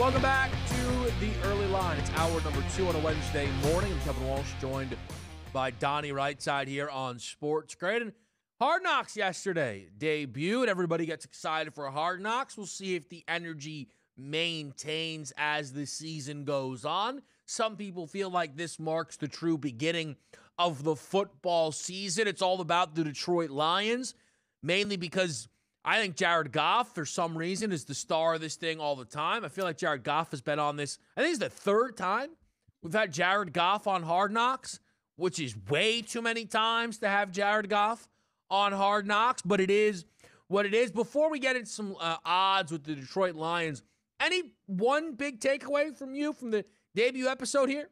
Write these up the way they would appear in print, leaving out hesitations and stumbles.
Welcome back to the early line. It's hour number 2 on a Wednesday morning. I'm Kevin Walsh, joined by Donnie Rightside here on Sports Grid. And Hard Knocks yesterday debuted. Everybody gets excited for Hard Knocks. We'll see if the energy maintains as the season goes on. Some people feel like this marks the true beginning of the football season. It's all about the Detroit Lions, mainly because I think Jared Goff, for some reason, is the star of this thing all the time. I feel like Jared Goff has been on this. I think it's the third time we've had Jared Goff on Hard Knocks, which is way too many times to have Jared Goff on Hard Knocks, but it is what it is. Before we get into some odds with the Detroit Lions, any one big takeaway from you from the debut episode here?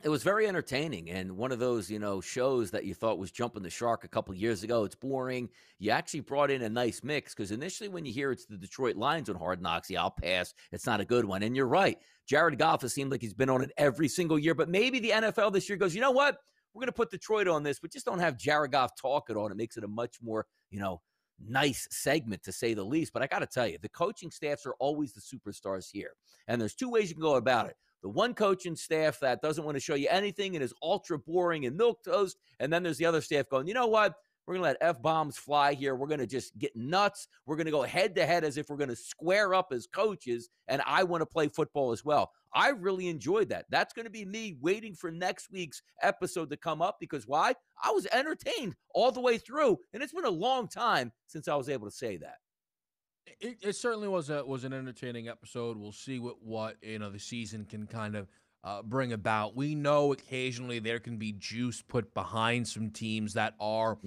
It was very entertaining, and one of those, shows that you thought was jumping the shark a couple years ago. It's boring. You actually brought in a nice mix, because initially when you hear it's the Detroit Lions on Hard Knocks, I'll pass. It's not a good one. And you're right. Jared Goff has seemed like he's been on it every single year, but maybe the NFL this year goes, you know what? We're going to put Detroit on this, but just don't have Jared Goff talk it on. It makes it a much more, nice segment, to say the least. But I got to tell you, the coaching staffs are always the superstars here. And there's two ways you can go about it. The one coaching staff that doesn't want to show you anything and is ultra boring and milquetoast. And then there's the other staff going, you know what? We're going to let F-bombs fly here. We're going to just get nuts. We're going to go head-to-head as if we're going to square up as coaches, and I want to play football as well. I really enjoyed that. That's going to be me waiting for next week's episode to come up, because why? I was entertained all the way through, and it's been a long time since I was able to say that. It certainly was an entertaining episode. We'll see what the season can kind of bring about. We know occasionally there can be juice put behind some teams that are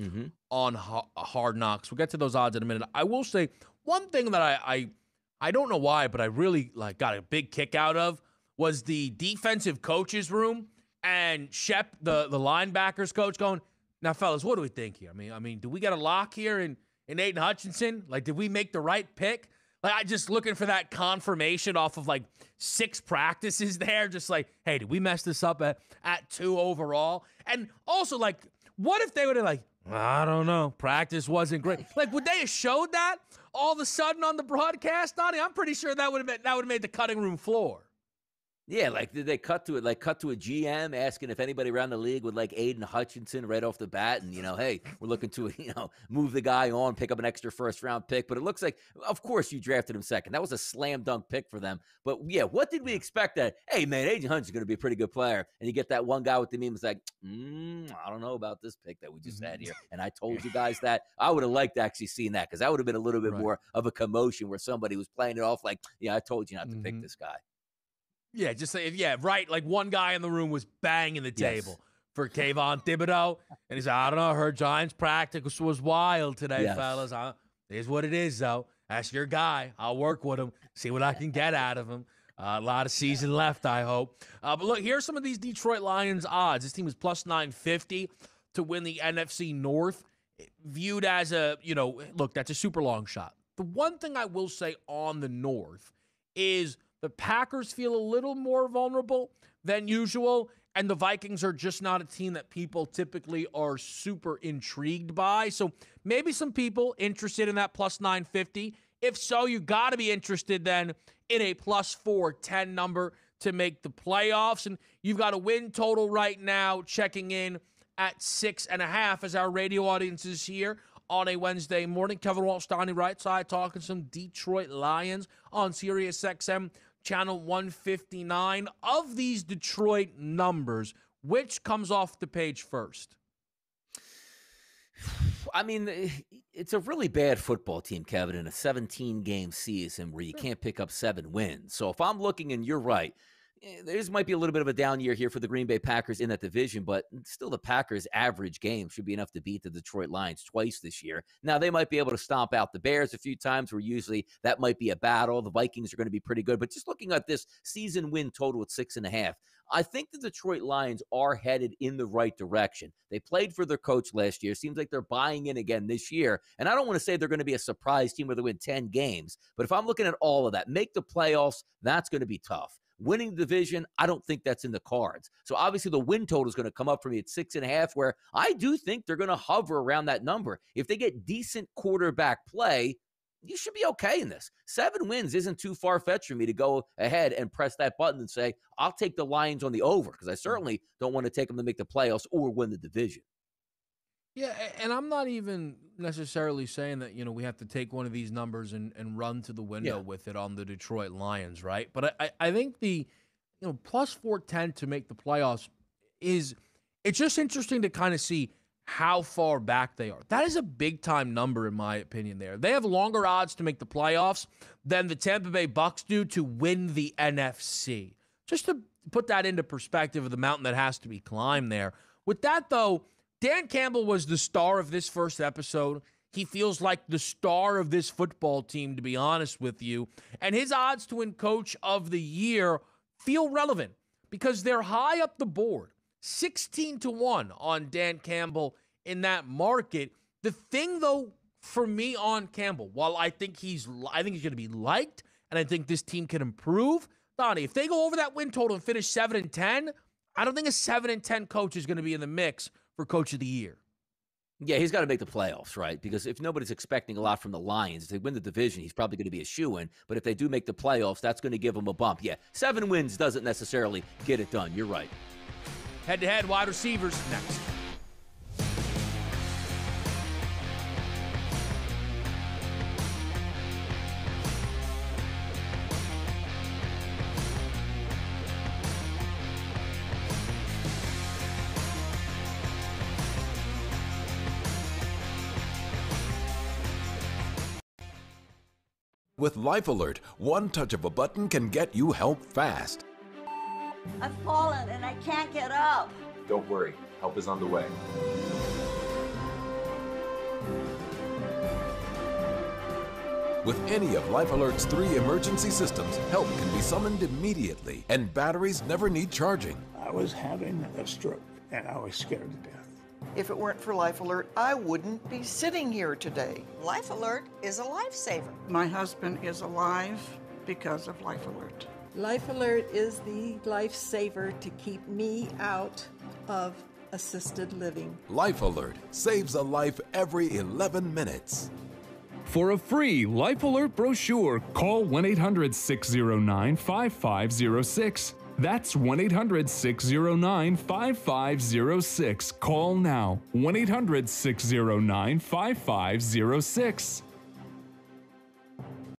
on Hard Knocks. We'll get to those odds in a minute. I will say one thing that I don't know why, but I really got a big kick out of was the defensive coaches room and Shep, the linebackers coach, going, "Now, fellas, what do we think here? I mean, do we get a lock here in Aiden Hutchinson? Did we make the right pick?" I just looking for that confirmation off of 6 practices there. Just hey, did we mess this up at 2 overall? And also, what if they would have I don't know, practice wasn't great. Would they have showed that all of a sudden on the broadcast, Donnie? I'm pretty sure that would have made the cutting room floor. Yeah, did they cut to it? Cut to a GM asking if anybody around the league would like Aiden Hutchinson right off the bat, and hey, we're looking to move the guy on, pick up an extra first-round pick. But it looks like, of course, you drafted him second. That was a slam dunk pick for them. But yeah, what did we expect? That hey, man, Aiden Hutchinson's going to be a pretty good player, and you get that one guy with the meme was I don't know about this pick that we just had here, and I told you guys that. I would have liked to actually seen that, because that would have been a little bit more of a commotion where somebody was playing it off I told you not to pick this guy. Yeah, just say, right. One guy in the room was banging the table for Kayvon Thibodeau. And he said, I don't know, her Giants practice was wild today, fellas. It is what it is, though. That's your guy. I'll work with him, see what I can get out of him. A lot of season left, I hope. But look, here's some of these Detroit Lions odds. This team is plus 950 to win the NFC North. Viewed as look, that's a super long shot. The one thing I will say on the North is the Packers feel a little more vulnerable than usual, and the Vikings are just not a team that people typically are super intrigued by. So maybe some people interested in that plus 950. If so, you got to be interested then in a plus 410 number to make the playoffs. And you've got a win total right now checking in at 6.5 as our radio audience is here on a Wednesday morning. Kevin Walsh, Donnie Rightside, talking some Detroit Lions on Sirius XM Channel 159. Of these Detroit numbers, which comes off the page first? I mean, it's a really bad football team, Kevin, in a 17-game season where you can't pick up 7 wins. So if I'm looking, and you're right, this might be a little bit of a down year here for the Green Bay Packers in that division, but still the Packers' average game should be enough to beat the Detroit Lions twice this year. Now, they might be able to stomp out the Bears a few times where usually that might be a battle. The Vikings are going to be pretty good. But just looking at this season win total at 6.5, I think the Detroit Lions are headed in the right direction. They played for their coach last year. Seems like they're buying in again this year. And I don't want to say they're going to be a surprise team where they win 10 games. But if I'm looking at all of that, make the playoffs, that's going to be tough. Winning the division, I don't think that's in the cards. So obviously the win total is going to come up for me at 6.5, where I do think they're going to hover around that number. If they get decent quarterback play, you should be okay in this. 7 wins isn't too far-fetched for me to go ahead and press that button and say, I'll take the Lions on the over, because I certainly don't want to take them to make the playoffs or win the division. Yeah, and I'm not even necessarily saying that, we have to take one of these numbers and run to the window with it on the Detroit Lions, right? But I think the, plus 410 to make the playoffs it's just interesting to kind of see how far back they are. That is a big-time number, in my opinion, there. They have longer odds to make the playoffs than the Tampa Bay Bucks do to win the NFC. Just to put that into perspective of the mountain that has to be climbed there. With that, though, Dan Campbell was the star of this first episode. He feels like the star of this football team, to be honest with you. And his odds to win Coach of the Year feel relevant because they're high up the board. 16-1 on Dan Campbell in that market. The thing, though, for me on Campbell, while I think he's going to be liked, and I think this team can improve, Donnie, if they go over that win total and finish 7-10, I don't think a 7-10 coach is going to be in the mix for Coach of the Year. Yeah, he's got to make the playoffs, right? Because if nobody's expecting a lot from the Lions, if they win the division, he's probably going to be a shoo-in. But if they do make the playoffs, that's going to give him a bump. Yeah, 7 wins doesn't necessarily get it done. You're right. Head-to-head wide receivers next. With Life Alert, one touch of a button can get you help fast. I've fallen and I can't get up. Don't worry, help is on the way. With any of Life Alert's 3 emergency systems, help can be summoned immediately, and batteries never need charging. I was having a stroke, and I was scared to death. If it weren't for Life Alert, I wouldn't be sitting here today. Life Alert is a lifesaver. My husband is alive because of Life Alert. Life Alert is the lifesaver to keep me out of assisted living. Life Alert saves a life every 11 minutes. For a free Life Alert brochure, call 1-800-609-5506. That's 1-800-609-5506. Call now. 1-800-609-5506.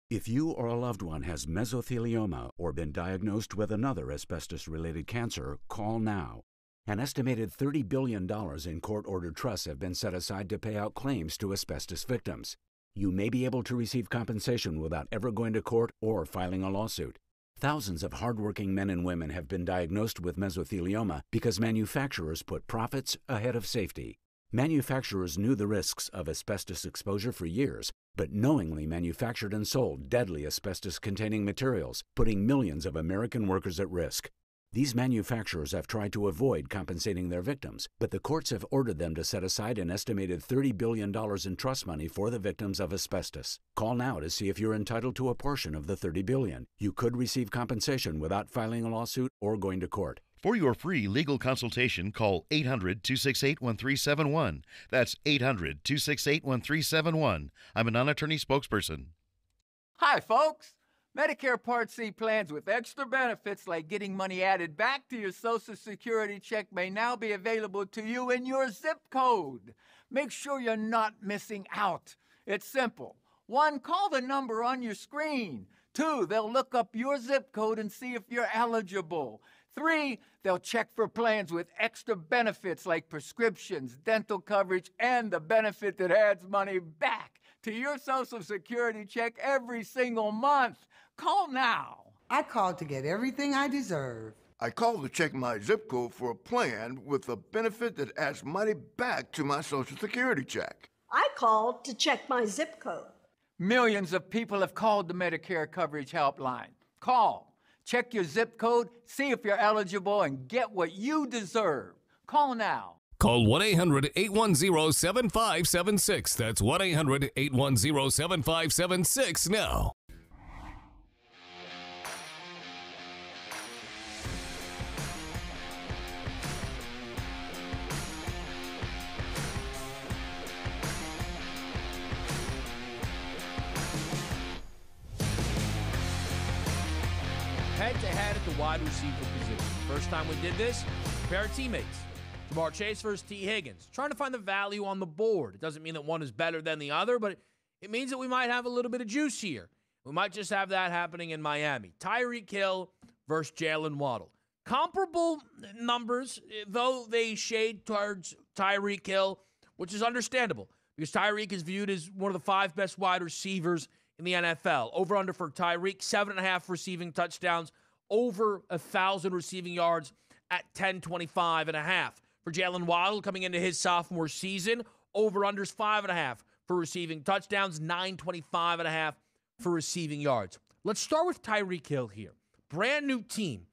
If you or a loved one has mesothelioma or been diagnosed with another asbestos-related cancer, call now. An estimated $30 billion in court-ordered trusts have been set aside to pay out claims to asbestos victims. You may be able to receive compensation without ever going to court or filing a lawsuit. Thousands of hardworking men and women have been diagnosed with mesothelioma because manufacturers put profits ahead of safety. Manufacturers knew the risks of asbestos exposure for years, but knowingly manufactured and sold deadly asbestos-containing materials, putting millions of American workers at risk. These manufacturers have tried to avoid compensating their victims, but the courts have ordered them to set aside an estimated $30 billion in trust money for the victims of asbestos. Call now to see if you're entitled to a portion of the $30 billion. You could receive compensation without filing a lawsuit or going to court. For your free legal consultation, call 800-268-1371. That's 800-268-1371. I'm a non-attorney spokesperson. Hi, folks. Medicare Part C plans with extra benefits like getting money added back to your Social Security check may now be available to you in your zip code. Make sure you're not missing out. It's simple. 1, call the number on your screen. 2, they'll look up your zip code and see if you're eligible. 3, they'll check for plans with extra benefits like prescriptions, dental coverage, and the benefit that adds money back to your Social Security check every single month. Call now. I called to get everything I deserve. I called to check my zip code for a plan with a benefit that adds money back to my Social Security check. I called to check my zip code. Millions of people have called the Medicare Coverage Helpline. Call, check your zip code, see if you're eligible, and get what you deserve. Call now. Call 1-800-810-7576. That's 1-800-810-7576 now. head-to-head at the wide receiver position. First time we did this, a pair of teammates. Jamar Chase versus T. Higgins. Trying to find the value on the board. It doesn't mean that one is better than the other, but it means that we might have a little bit of juice here. We might just have that happening in Miami. Tyreek Hill versus Jalen Waddle. Comparable numbers, though they shade towards Tyreek Hill, which is understandable because Tyreek is viewed as one of the 5 best wide receivers in the NFL. Over-under for Tyreek, 7.5 receiving touchdowns, over 1,000 receiving yards at 10.25.5. For Jalen Waddle coming into his sophomore season, over-unders 5.5 for receiving touchdowns, 9.25.5 for receiving yards. Let's start with Tyreek Hill here. Brand new team.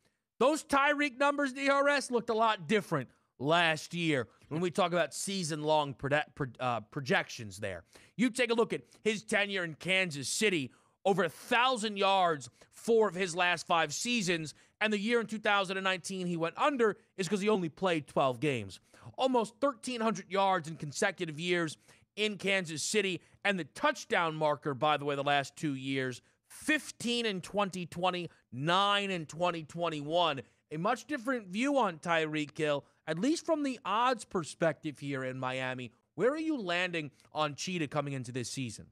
Those Tyreek numbers, DRS, looked a lot different last year when we talk about season-long projections there. You take a look at his tenure in Kansas City, over 1,000 yards 4 of his last 5 seasons, and the year in 2019 he went under is because he only played 12 games. Almost 1,300 yards in consecutive years in Kansas City, and the touchdown marker, by the way, the last 2 years, 15 in 2020, 9 in 2021. A much different view on Tyreek Hill, at least from the odds perspective here in Miami. Where are you landing on Cheetah coming into this season?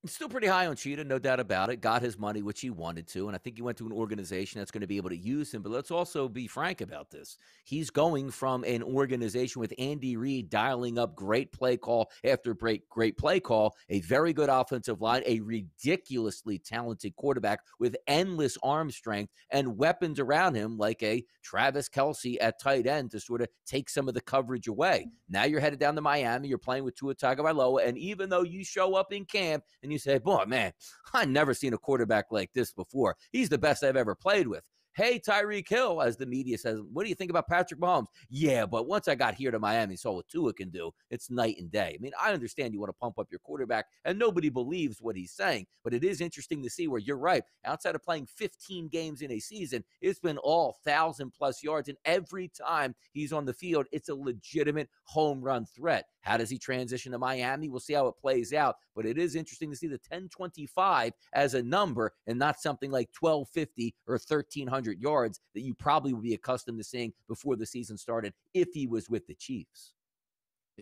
I'm still pretty high on Cheetah, no doubt about it. Got his money, which he wanted to, and I think he went to an organization that's going to be able to use him. But let's also be frank about this. He's going from an organization with Andy Reid dialing up great play call after great play call, a very good offensive line, a ridiculously talented quarterback with endless arm strength and weapons around him like a Travis Kelce at tight end to sort of take some of the coverage away. Now you're headed down to Miami. You're playing with Tua Tagovailoa, and even though you show up in camp and you say, boy, man, I've never seen a quarterback like this before. He's the best I've ever played with. Hey, Tyreek Hill, as the media says, what do you think about Patrick Mahomes? Yeah, but once I got here to Miami, saw what Tua can do, it's night and day. I mean, I understand you want to pump up your quarterback, and nobody believes what he's saying, but it is interesting to see where you're right. Outside of playing 15 games in a season, it's been all 1,000-plus yards, and every time he's on the field, it's a legitimate home run threat. How does he transition to Miami? We'll see how it plays out, but it is interesting to see the 1025 as a number and not something like 1250 or 1,300 yards that you probably would be accustomed to seeing before the season started if he was with the Chiefs.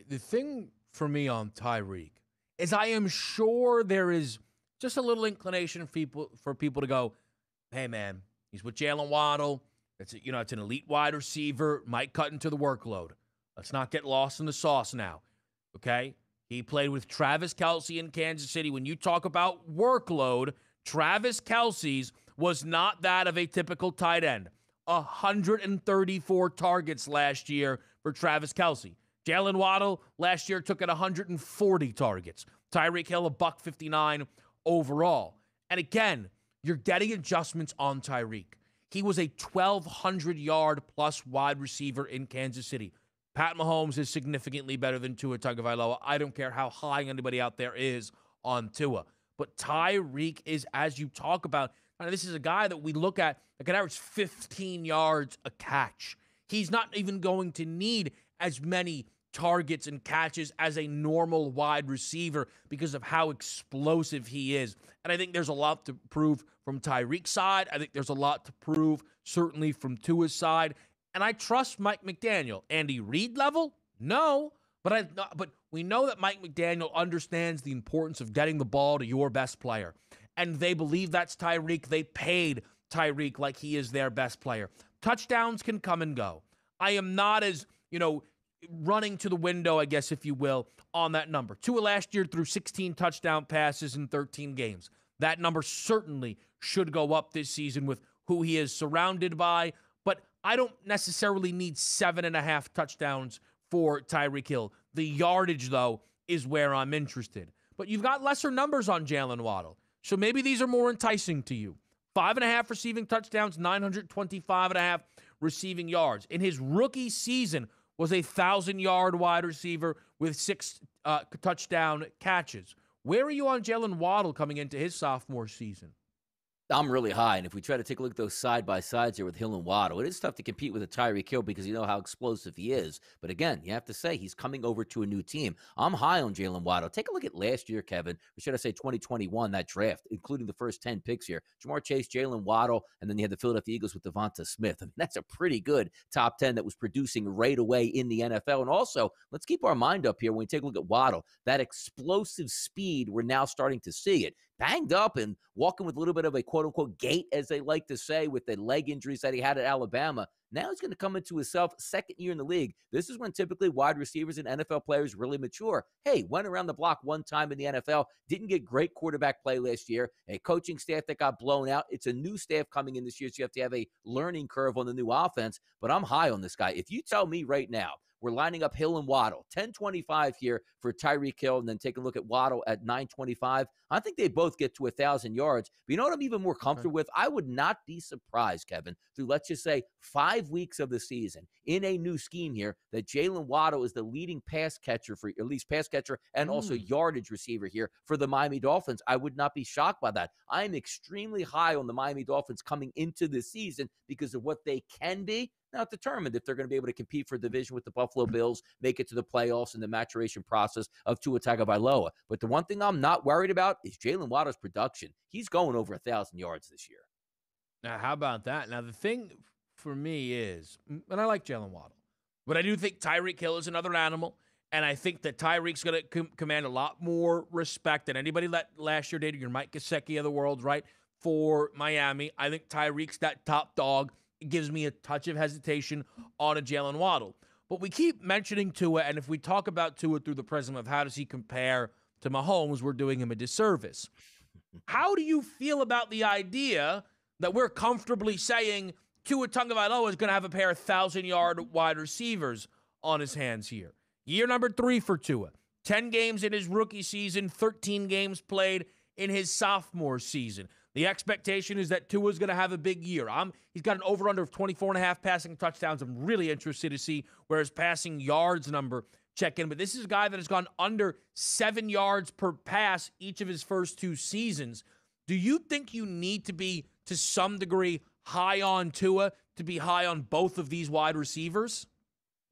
The thing for me on Tyreek is I am sure there is just a little inclination for people to go, hey, man, he's with Jalen Waddle. It's an elite wide receiver, might cut into the workload. Let's not get lost in the sauce now, okay? He played with Travis Kelce in Kansas City. When you talk about workload, Travis Kelce's was not that of a typical tight end. 134 targets last year for Travis Kelce. Jalen Waddle last year took at 140 targets. Tyreek Hill, $159 overall. And again, you're getting adjustments on Tyreek. He was a 1,200-yard-plus wide receiver in Kansas City. Pat Mahomes is significantly better than Tua Tagovailoa. I don't care how high anybody out there is on Tua. But Tyreek is, as you talk about, this is a guy that we look at that can average 15 yards a catch. He's not even going to need as many targets and catches as a normal wide receiver because of how explosive he is. And I think there's a lot to prove from Tyreek's side. I think there's a lot to prove certainly from Tua's side. And I trust Mike McDaniel. Andy Reid level? No. But we know that Mike McDaniel understands the importance of getting the ball to your best player. And they believe that's Tyreek. They paid Tyreek like he is their best player. Touchdowns can come and go. I am not as, running to the window, I guess, if you will, on that number. Tua last year threw 16 touchdown passes in 13 games. That number certainly should go up this season with who he is surrounded by. But I don't necessarily need 7.5 touchdowns for Tyreek Hill. The yardage, though, is where I'm interested. But you've got lesser numbers on Jalen Waddle. So maybe these are more enticing to you. 5.5 receiving touchdowns, 925.5 receiving yards. In his rookie season was a 1,000-yard wide receiver with 6 touchdown catches. Where are you on Jalen Waddle coming into his sophomore season? I'm really high, and if we try to take a look at those side-by-sides here with Hill and Waddle, it is tough to compete with a Tyreek Hill because you know how explosive he is. But again, you have to say he's coming over to a new team. I'm high on Jalen Waddle. Take a look at last year, Kevin, or should I say 2021, that draft, including the first 10 picks here. Jamar Chase, Jalen Waddle, and then you had the Philadelphia Eagles with Devonta Smith. I mean, that's a pretty good top 10 that was producing right away in the NFL. And also, let's keep our mind up here when we take a look at Waddle. That explosive speed, we're now starting to see it. Banged up and walking with a little bit of a quote-unquote gait, as they like to say, with the leg injuries that he had at Alabama. Now he's going to come into himself, second year in the league. This is when typically wide receivers and NFL players really mature. Hey, went around the block one time in the NFL, didn't get great quarterback play last year, a coaching staff that got blown out. It's a new staff coming in this year, so you have to have a learning curve on the new offense. But I'm high on this guy. If you tell me right now, we're lining up Hill and Waddle, 1025 here for Tyreek Hill, and then take a look at Waddle at 925. I think they both get to 1,000 yards. But you know what I'm even more comfortable with? I would not be surprised, Kevin, through, let's just say, 5 weeks of the season in a new scheme here, that Jalen Waddle is the leading pass catcher, for at least pass catcher and also yardage receiver here for the Miami Dolphins. I would not be shocked by that. I am extremely high on the Miami Dolphins coming into this season because of what they can be. Not determined if they're going to be able to compete for a division with the Buffalo Bills, make it to the playoffs in the maturation process of Tua Tagovailoa. But the one thing I'm not worried about is Jalen Waddle's production. He's going over 1,000 yards this year. Now, how about that? Now, the thing for me is, and I like Jalen Waddle, but I do think Tyreek Hill is another animal, and I think that Tyreek's going to command a lot more respect than anybody that last year did. Your Mike Gesicki of the world, right, for Miami. I think Tyreek's that top dog. It gives me a touch of hesitation on a Jalen Waddle. But we keep mentioning Tua, and if we talk about Tua through the prism of how does he compare to Mahomes, we're doing him a disservice. How do you feel about the idea that we're comfortably saying Tua Tagovailoa is going to have a pair of 1,000-yard wide receivers on his hands here? Year number 3 for Tua. 10 games in his rookie season, 13 games played in his sophomore season. The expectation is that Tua's going to have a big year. He's got an over-under of 24.5 passing touchdowns. I'm really interested to see where his passing yards number check in. But this is a guy that has gone under 7 yards per pass each of his first 2 seasons. Do you think you need to be, to some degree, high on Tua to be high on both of these wide receivers?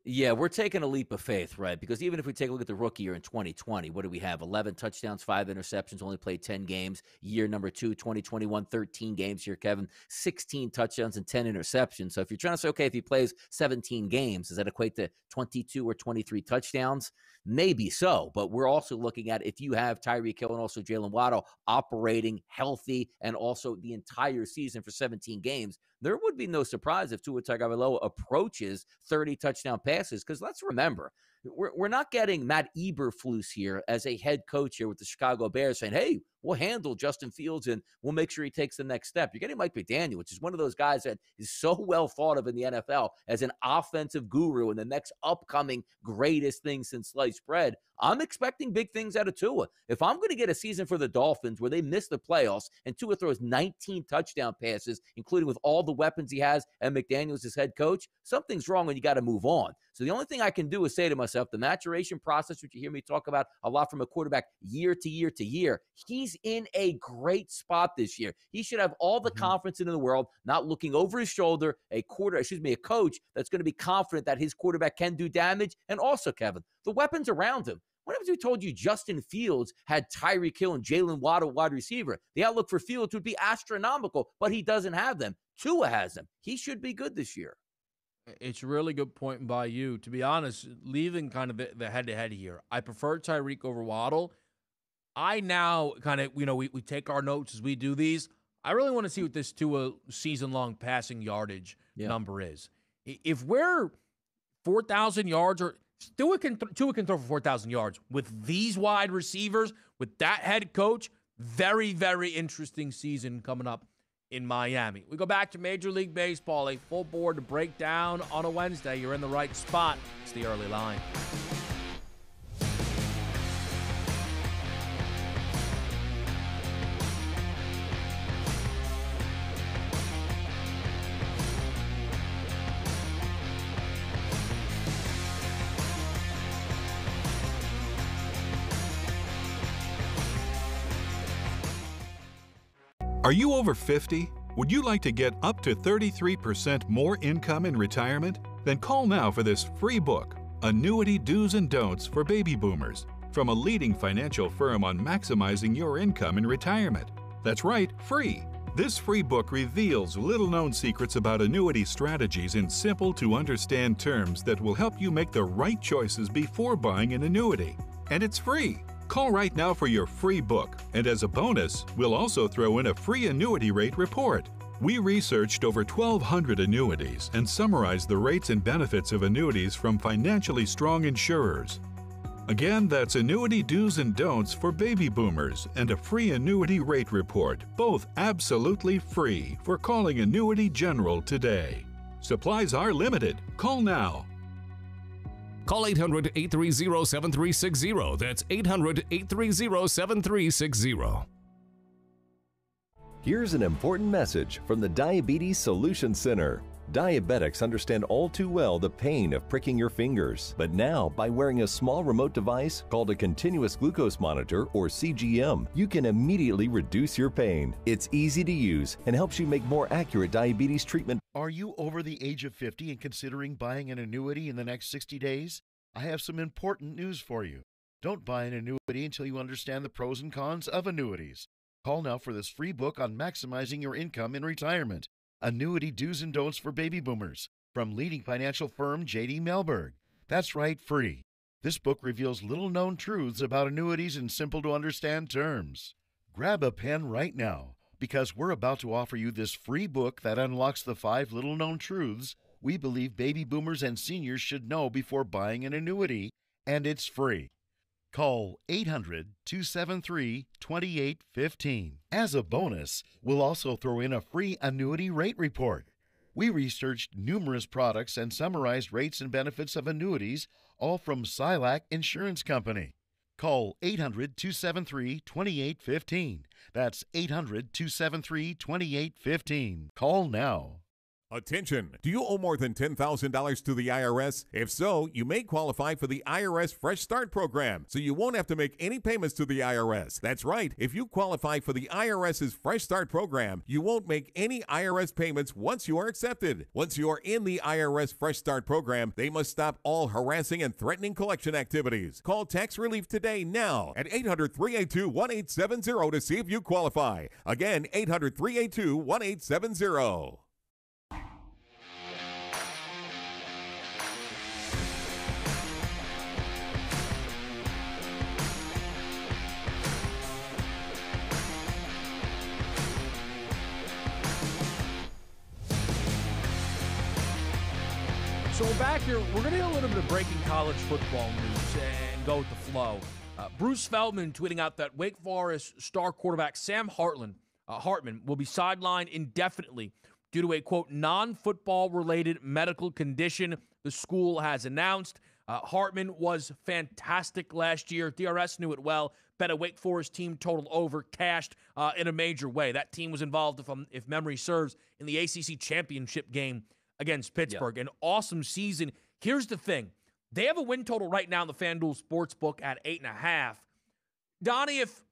Yeah, we're taking a leap of faith, right? Because even if we take a look at the rookie year in 2020, what do we have? 11 touchdowns, 5 interceptions, only played 10 games. Year number 2, 2021, 13 games here, Kevin. 16 touchdowns and 10 interceptions. So if you're trying to say, okay, if he plays 17 games, does that equate to 22 or 23 touchdowns? Maybe so, but we're also looking at if you have Tyreek Hill and also Jalen Waddle operating healthy and also the entire season for 17 games, there would be no surprise if Tua Tagovailoa approaches 30 touchdown passes, because let's remember, we're not getting Matt Eberflus here as a head coach here with the Chicago Bears saying, hey, we'll handle Justin Fields and we'll make sure he takes the next step. You're getting Mike McDaniel, which is one of those guys that is so well thought of in the NFL as an offensive guru and the next upcoming greatest thing since sliced bread. I'm expecting big things out of Tua. If I'm going to get a season for the Dolphins where they miss the playoffs and Tua throws 19 touchdown passes, including with all the weapons he has and McDaniel's his head coach, something's wrong and you got to move on. So the only thing I can do is say to myself, the maturation process, which you hear me talk about a lot from a quarterback year to year to year, he's in a great spot this year. He should have all the confidence in the world, not looking over his shoulder, a coach that's going to be confident that his quarterback can do damage. And also, Kevin, the weapons around him. What if we told you Justin Fields had Tyreek Hill and Jalen Waddle wide receiver? The outlook for Fields would be astronomical, but he doesn't have them. Tua has them. He should be good this year. It's a really good point by you. To be honest, leaving kind of the head-to-head here, I prefer Tyreek over Waddle. I now kind of, we take our notes as we do these. I really want to see what this Tua season-long passing yardage number is. If we're 4,000 yards or Tua can throw for 4,000 yards with these wide receivers, with that head coach, very, very interesting season coming up in Miami. We go back to Major League Baseball, a full board to break down on a Wednesday. You're in the right spot. It's the early line. Are you over 50? Would you like to get up to 33% more income in retirement? Then call now for this free book, Annuity Do's and Don'ts for Baby Boomers, from a leading financial firm on maximizing your income in retirement. That's right, free. This free book reveals little-known secrets about annuity strategies in simple-to-understand terms that will help you make the right choices before buying an annuity. And it's free. Call right now for your free book, and as a bonus, we'll also throw in a free annuity rate report. We researched over 1,200 annuities and summarized the rates and benefits of annuities from financially strong insurers. Again, that's Annuity Do's and Don'ts for Baby Boomers and a free annuity rate report, both absolutely free, for calling Annuity General today. Supplies are limited. Call now. Call 800-830-7360. That's 800-830-7360. Here's an important message from the Diabetes Solutions Center. Diabetics understand all too well the pain of pricking your fingers. But now, by wearing a small remote device called a continuous glucose monitor, or CGM, you can immediately reduce your pain. It's easy to use and helps you make more accurate diabetes treatment. Are you over the age of 50 and considering buying an annuity in the next 60 days? I have some important news for you. Don't buy an annuity until you understand the pros and cons of annuities. Call now for this free book on maximizing your income in retirement. Annuity Do's and Don'ts for Baby Boomers, from leading financial firm J.D. Mellberg. That's right, free. This book reveals little-known truths about annuities in simple-to-understand terms. Grab a pen right now, because we're about to offer you this free book that unlocks the 5 little-known truths we believe baby boomers and seniors should know before buying an annuity, and it's free. Call 800-273-2815. As a bonus, we'll also throw in a free annuity rate report. We researched numerous products and summarized rates and benefits of annuities, all from Silac Insurance Company. Call 800-273-2815. That's 800-273-2815. Call now. Attention! Do you owe more than $10,000 to the IRS? If so, you may qualify for the IRS Fresh Start program, so you won't have to make any payments to the IRS. That's right. If you qualify for the IRS's Fresh Start program, you won't make any IRS payments once you are accepted. Once you are in the IRS Fresh Start program, they must stop all harassing and threatening collection activities. Call Tax Relief today now at 800-382-1870 to see if you qualify. Again, 800-382-1870. So we're back here. We're going to get a little bit of breaking college football news and go with the flow. Bruce Feldman tweeting out that Wake Forest star quarterback Sam Hartman will be sidelined indefinitely due to a, quote, non-football related medical condition the school has announced. Hartman was fantastic last year. DRS knew it well. Bet a Wake Forest team total over, cashed in a major way. That team was involved, if memory serves, in the ACC championship game against Pittsburgh. An awesome season. Here's the thing. They have a win total right now in the FanDuel Sportsbook at 8.5. Donnie, if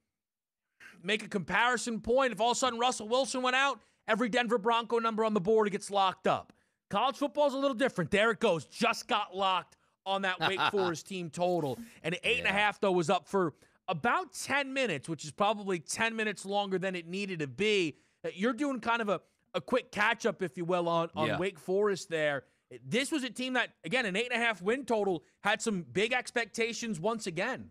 make a comparison point, if all of a sudden Russell Wilson went out, every Denver Bronco number on the board gets locked up. College football is a little different. There it goes. Just got locked on that Wake Forest team total. And 8.5, though, was up for about 10 minutes, which is probably 10 minutes longer than it needed to be. You're doing kind of a quick catch-up, if you will, on Wake Forest there. This was a team that, again, an 8.5 win total, had some big expectations once again.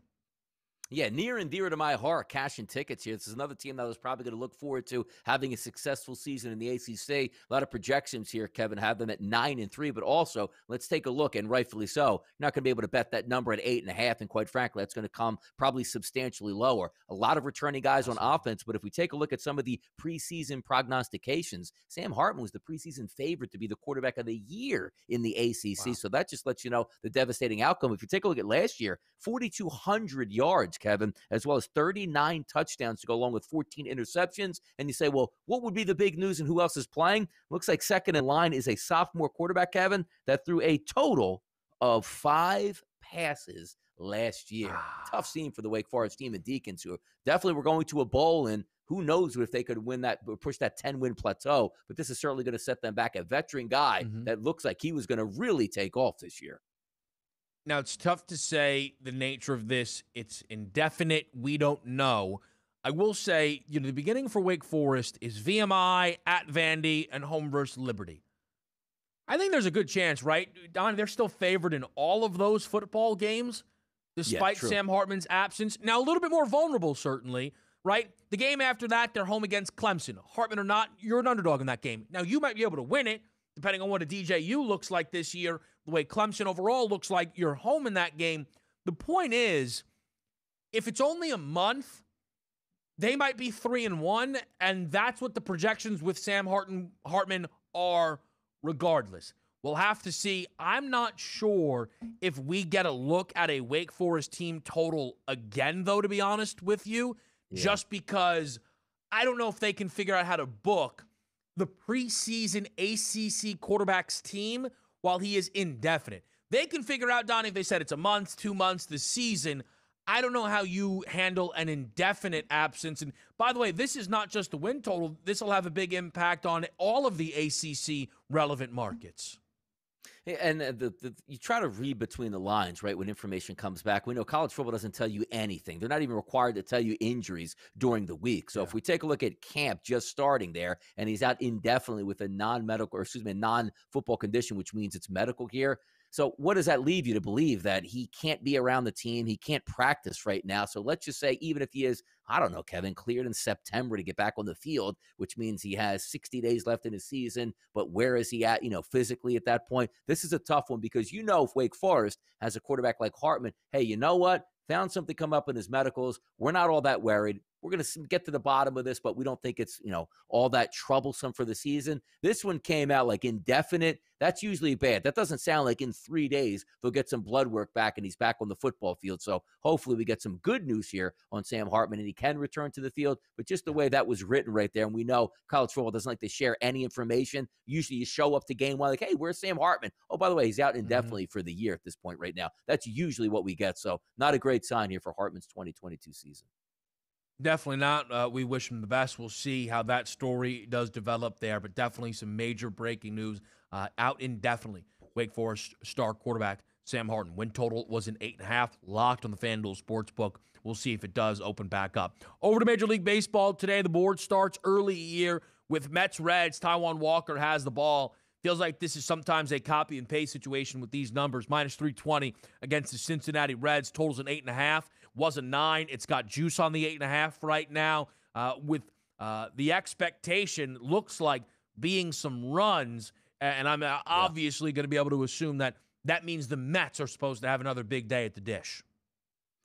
Yeah, near and dear to my heart, cashing tickets here. This is another team that I was probably going to look forward to having a successful season in the ACC. A lot of projections here, Kevin, have them at 9-3, but also let's take a look, and rightfully so. You're not going to be able to bet that number at 8.5, and quite frankly, that's going to come probably substantially lower. A lot of returning guys on offense, but if we take a look at some of the preseason prognostications, Sam Hartman was the preseason favorite to be the quarterback of the year in the ACC. Wow. So that just lets you know the devastating outcome. If you take a look at last year, 4,200 yards, Kevin, as well as 39 touchdowns to go along with 14 interceptions. And you say, well, what would be the big news and who else is playing? Looks like second in line is a sophomore quarterback, Kevin, that threw a total of 5 passes last year. Tough scene for the Wake Forest team and Deacons, who definitely were going to a bowl and Who knows if they could win that, push that 10-win plateau, but this is certainly going to set them back. A veteran guy that looks like he was going to really take off this year. Now, it's tough to say the nature of this. It's indefinite. We don't know. I will say, the beginning for Wake Forest is VMI, at Vandy, and home versus Liberty. I think there's a good chance, right? Donnie, they're still favored in all of those football games, despite Sam Hartman's absence. Now, a little bit more vulnerable, certainly, right? The game after that, they're home against Clemson. Hartman or not, you're an underdog in that game. Now, you might be able to win it, depending on what a DJU looks like this year, the way Clemson overall looks like. You're home in that game. The point is, if it's only a month, they might be 3-1, and that's what the projections with Sam Hartman are regardless. We'll have to see. I'm not sure if we get a look at a Wake Forest team total again, though, to be honest with you, just because I don't know if they can figure out how to book the preseason ACC quarterback's team while he is indefinite. They can figure out, Donnie, if they said it's a month, 2 months, the season. I don't know how you handle an indefinite absence. And by the way, this is not just the win total. This will have a big impact on all of the ACC relevant markets. And you try to read between the lines, right, when information comes back. We know college football doesn't tell you anything. They're not even required to tell you injuries during the week. So if we take a look at camp just starting there, and he's out indefinitely with a non-football condition, which means it's medical here. So what does that leave you to believe? That he can't be around the team, he can't practice right now. So let's just say even if he is, I don't know, Kevin, cleared in September to get back on the field, which means he has 60 days left in his season, but where is he at, physically at that point? This is a tough one because if Wake Forest has a quarterback like Hartman, hey, you know what? Found something come up in his medicals. We're not all that worried. We're going to get to the bottom of this, but we don't think it's, all that troublesome for the season. This one came out like indefinite. That's usually bad. That doesn't sound like in 3 days they'll get some blood work back and he's back on the football field. So hopefully we get some good news here on Sam Hartman and he can return to the field. But just the way that was written right there, and we know college football doesn't like to share any information. Usually you show up to game one like, hey, where's Sam Hartman? Oh, by the way, he's out indefinitely for the year at this point right now. That's usually what we get. So not a great sign here for Hartman's 2022 season. Definitely not. We wish him the best. We'll see how that story does develop there, but definitely some major breaking news out indefinitely. Wake Forest star quarterback Sam Hartman. Win total was an 8.5, locked on the FanDuel Sportsbook. We'll see if it does open back up. Over to Major League Baseball today. The board starts early year with Mets-Reds. Taijuan Walker has the ball. Feels like this is sometimes a copy and paste situation with these numbers. Minus 320 against the Cincinnati Reds. Totals an 8.5. Was a 9. It's got juice on the 8.5 right now. With the expectation looks like being some runs, and I'm obviously going to be able to assume that means the Mets are supposed to have another big day at the dish.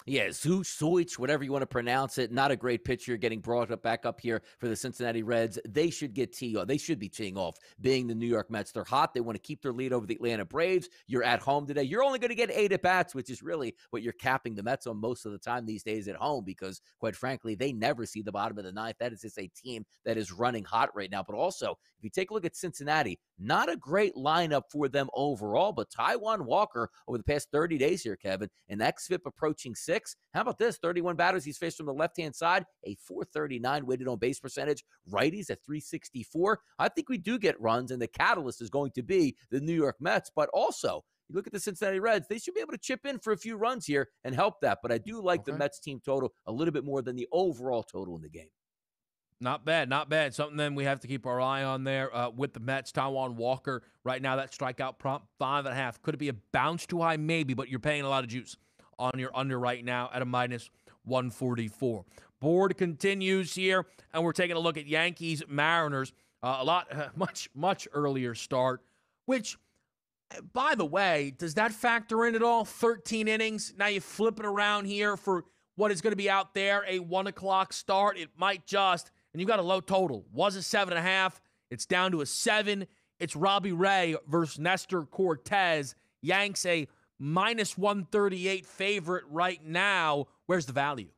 Yeah, Suich, whatever you want to pronounce it. Not a great pitcher getting brought up back up here for the Cincinnati Reds. They should get they should be teeing off, being the New York Mets. They're hot. They want to keep their lead over the Atlanta Braves. You're at home today. You're only going to get 8 at-bats, which is really what you're capping the Mets on most of the time these days at home because, quite frankly, they never see the bottom of the ninth. That is just a team that is running hot right now. But also, if you take a look at Cincinnati, not a great lineup for them overall, but Taijuan Walker over the past 30 days here, Kevin, an xFIP approaching 6. How about this? 31 batters he's faced from the left-hand side, a .439 weighted on base percentage. Righties at .364. I think we do get runs, and the catalyst is going to be the New York Mets. But also, you look at the Cincinnati Reds, they should be able to chip in for a few runs here and help that. But I do like the Mets team total a little bit more than the overall total in the game. Not bad, not bad. Something then we have to keep our eye on there with the Mets. Taijuan Walker right now, that strikeout prompt 5.5. Could it be a bounce too high? Maybe, but you're paying a lot of juice on your under right now at a minus 144. Board continues here, and we're taking a look at Yankees Mariners. Much earlier start, which, by the way, does that factor in at all? 13 innings. Now you flip it around here for what is going to be out there, a 1 o'clock start. It might just, and you've got a low total. Was a 7.5. It's down to a 7. It's Robbie Ray versus Nestor Cortez. Yanks a minus 138 favorite right now. Where's the value?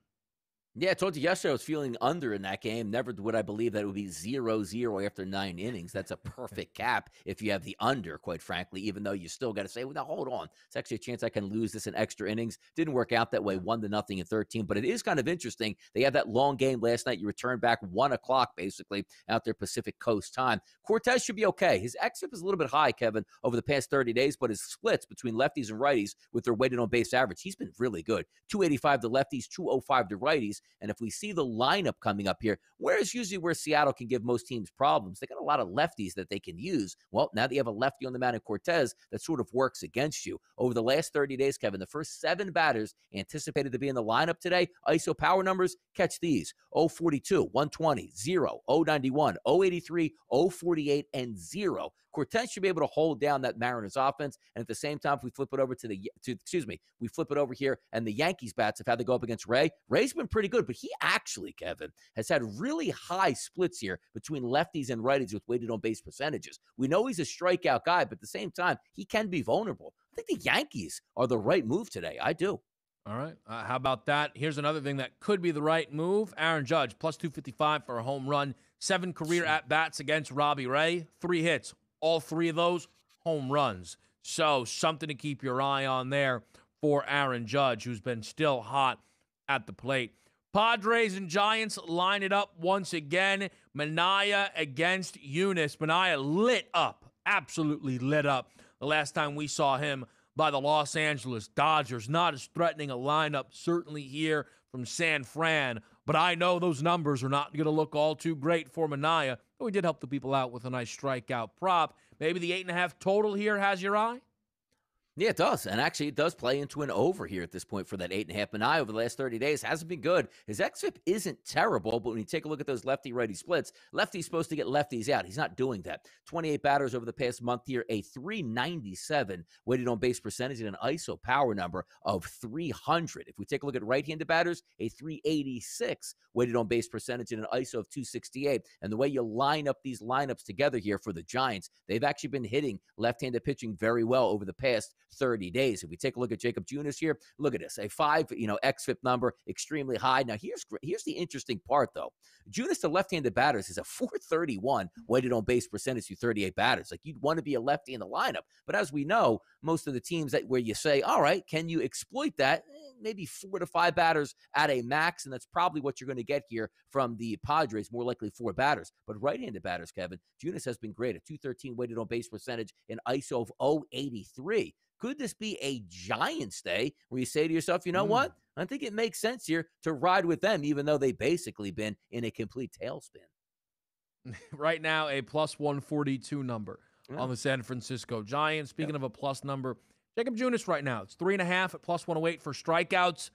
Yeah, I told you yesterday I was feeling under in that game. Never would I believe that it would be 0-0 after 9 innings. That's a perfect cap if you have the under, quite frankly, even though you still got to say, well, now hold on. It's actually a chance I can lose this in extra innings. Didn't work out that way, 1-0 in 13. But it is kind of interesting. They had that long game last night. You returned back 1 o'clock, basically, out there Pacific Coast time. Cortez should be okay. His xFIP is a little bit high, Kevin, over the past 30 days, but his splits between lefties and righties with their weighted on base average, he's been really good. 285 to lefties, 205 to righties. And if we see the lineup coming up here, whereas usually where Seattle can give most teams problems, they got a lot of lefties that they can use. Well, now they have a lefty on the mound in Cortez that sort of works against you. Over the last 30 days, Kevin, the first 7 batters anticipated to be in the lineup today, ISO power numbers, catch these: 042, 120, 0, 091, 083, 048, and 0. Cortez should be able to hold down that Mariners offense. And at the same time, if we flip it over we flip it over here, and the Yankees bats have had to go up against Ray. Ray's been pretty good, but he actually, Kevin, has had really high splits here between lefties and righties with weighted on base percentages. We know he's a strikeout guy, but at the same time, he can be vulnerable. I think the Yankees are the right move today. I do. All right. How about that? Here's another thing that could be the right move. Aaron Judge, plus 255 for a home run. 7 career at-bats against Robbie Ray. 3 hits. All 3 of those home runs. So something to keep your eye on there for Aaron Judge, who's been still hot at the plate. Padres and Giants line it up once again. Manaea against Eunice. Manaea lit up, absolutely lit up the last time we saw him by the Los Angeles Dodgers. Not as threatening a lineup, certainly here from San Fran. But I know those numbers are not going to look all too great for Manaea. But we did help the people out with a nice strikeout prop. Maybe the 8.5 total here has your eye? Yeah, it does. And actually, it does play into an over here at this point for that 8.5. Manaea over the last 30 days hasn't been good. His xFIP isn't terrible, but when you take a look at those lefty-righty splits, lefty's supposed to get lefties out. He's not doing that. 28 batters over the past month here, a 397 weighted on base percentage and an ISO power number of 300. If we take a look at right-handed batters, a 386 weighted on base percentage and an ISO of 268. And the way you line up these lineups together here for the Giants, they've actually been hitting left-handed pitching very well over the past 30 days. If we take a look at Jacob Junis here, look at this, a 5, xFIP number, extremely high. Now, here's the interesting part, though. Junis to left-handed batters is a 431 weighted on base percentage through 38 batters. Like, you'd want to be a lefty in the lineup. But as we know, most of the teams where you say, all right, can you exploit that? Maybe 4 to 5 batters at a max, and that's probably what you're going to get here from the Padres, more likely 4 batters. But right-handed batters, Kevin, Junis has been great, a 213 weighted on base percentage, an ISO of 083. Could this be a Giants day where you say to yourself, you know what? I think it makes sense here to ride with them, even though they've basically been in a complete tailspin. Right now, a plus 142 number on the San Francisco Giants. Speaking of a plus number, Jacob Junis right now, it's 3.5 at plus 108 for strikeouts.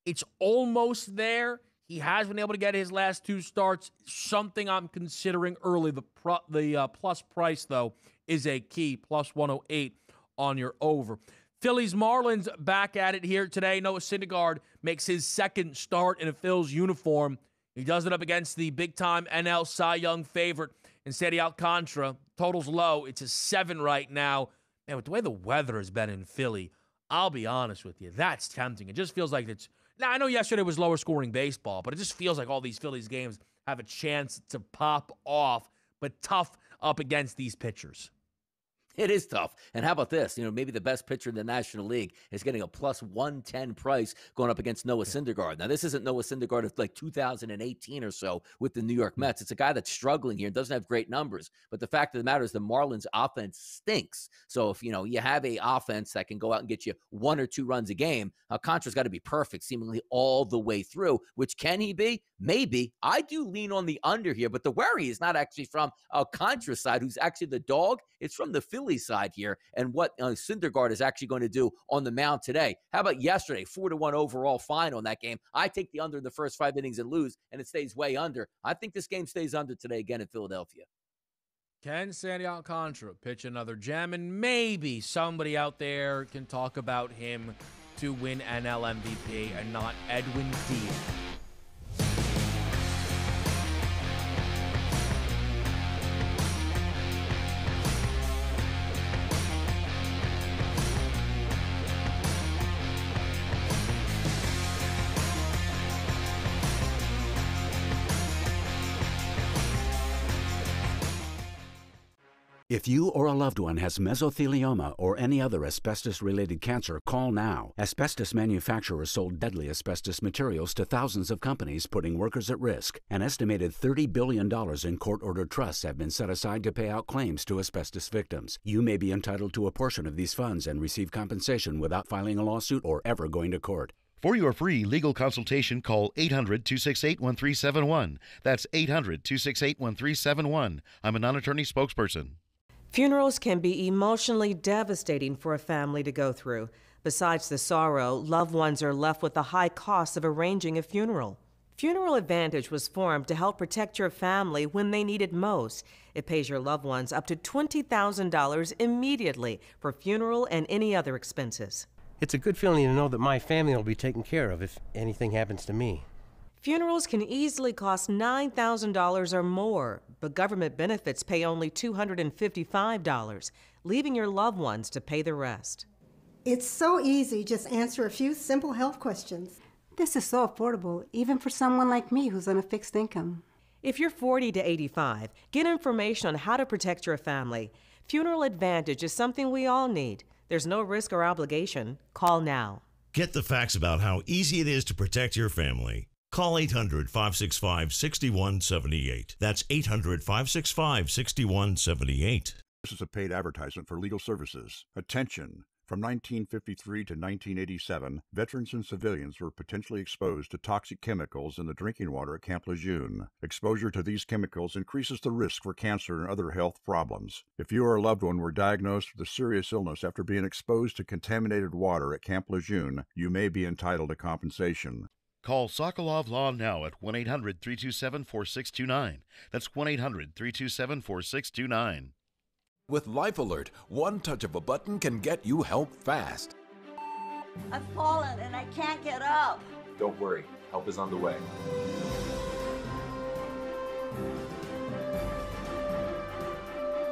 It's almost there. He has been able to get his last 2 starts. Something I'm considering early. The plus price, though, is a key, plus 108 on your over. Phillies Marlins back at it here today. Noah Syndergaard makes his 2nd start in a Phil's uniform. He does it up against the big-time NL Cy Young favorite in Sandy Alcantara. Total's low. It's a 7 right now. Man, with the way the weather has been in Philly, I'll be honest with you, that's tempting. It just feels like it's... Now, I know yesterday was lower-scoring baseball, but it just feels like all these Phillies games have a chance to pop off, but tough up against these pitchers. It is tough. And how about this? Maybe the best pitcher in the National League is getting a plus 110 price going up against Noah Syndergaard. Now, this isn't Noah Syndergaard of like 2018 or so with the New York Mets. It's a guy that's struggling here and doesn't have great numbers. But the fact of the matter is the Marlins offense stinks. So if, you have a offense that can go out and get you 1 or 2 runs a game, Alcantara's got to be perfect seemingly all the way through, which can he be? Maybe. I do lean on the under here, but the worry is not actually from Alcantara's side, who's actually the dog. It's from the Philly side here and what Syndergaard is actually going to do on the mound today. How about yesterday? 4-1 overall fine on that game. I take the under in the first 5 innings and lose, and it stays way under. I think this game stays under today again in Philadelphia. Can Sandy Alcantara pitch another gem? And maybe somebody out there can talk about him to win NL MVP and not Edwin Diaz. If you or a loved one has mesothelioma or any other asbestos-related cancer, call now. Asbestos manufacturers sold deadly asbestos materials to thousands of companies, putting workers at risk. An estimated $30 billion in court-ordered trusts have been set aside to pay out claims to asbestos victims. You may be entitled to a portion of these funds and receive compensation without filing a lawsuit or ever going to court. For your free legal consultation, call 800-268-1371. That's 800-268-1371. I'm a non-attorney spokesperson. Funerals can be emotionally devastating for a family to go through. Besides the sorrow, loved ones are left with the high cost of arranging a funeral. Funeral Advantage was formed to help protect your family when they need it most. It pays your loved ones up to $20,000 immediately for funeral and any other expenses. It's a good feeling to know that my family will be taken care of if anything happens to me. Funerals can easily cost $9,000 or more, but government benefits pay only $255, leaving your loved ones to pay the rest. It's so easy. Just answer a few simple health questions. This is so affordable, even for someone like me who's on a fixed income. If you're 40 to 85, get information on how to protect your family. Funeral Advantage is something we all need. There's no risk or obligation. Call now. Get the facts about how easy it is to protect your family. Call 800-565-6178. That's 800-565-6178. This is a paid advertisement for legal services. Attention! From 1953 to 1987, veterans and civilians were potentially exposed to toxic chemicals in the drinking water at Camp Lejeune. Exposure to these chemicals increases the risk for cancer and other health problems. If you or a loved one were diagnosed with a serious illness after being exposed to contaminated water at Camp Lejeune, you may be entitled to compensation. Call Sokolov Law now at 1-800-327-4629. That's 1-800-327-4629. With Life Alert, one touch of a button can get you help fast. I've fallen and I can't get up. Don't worry, help is on the way.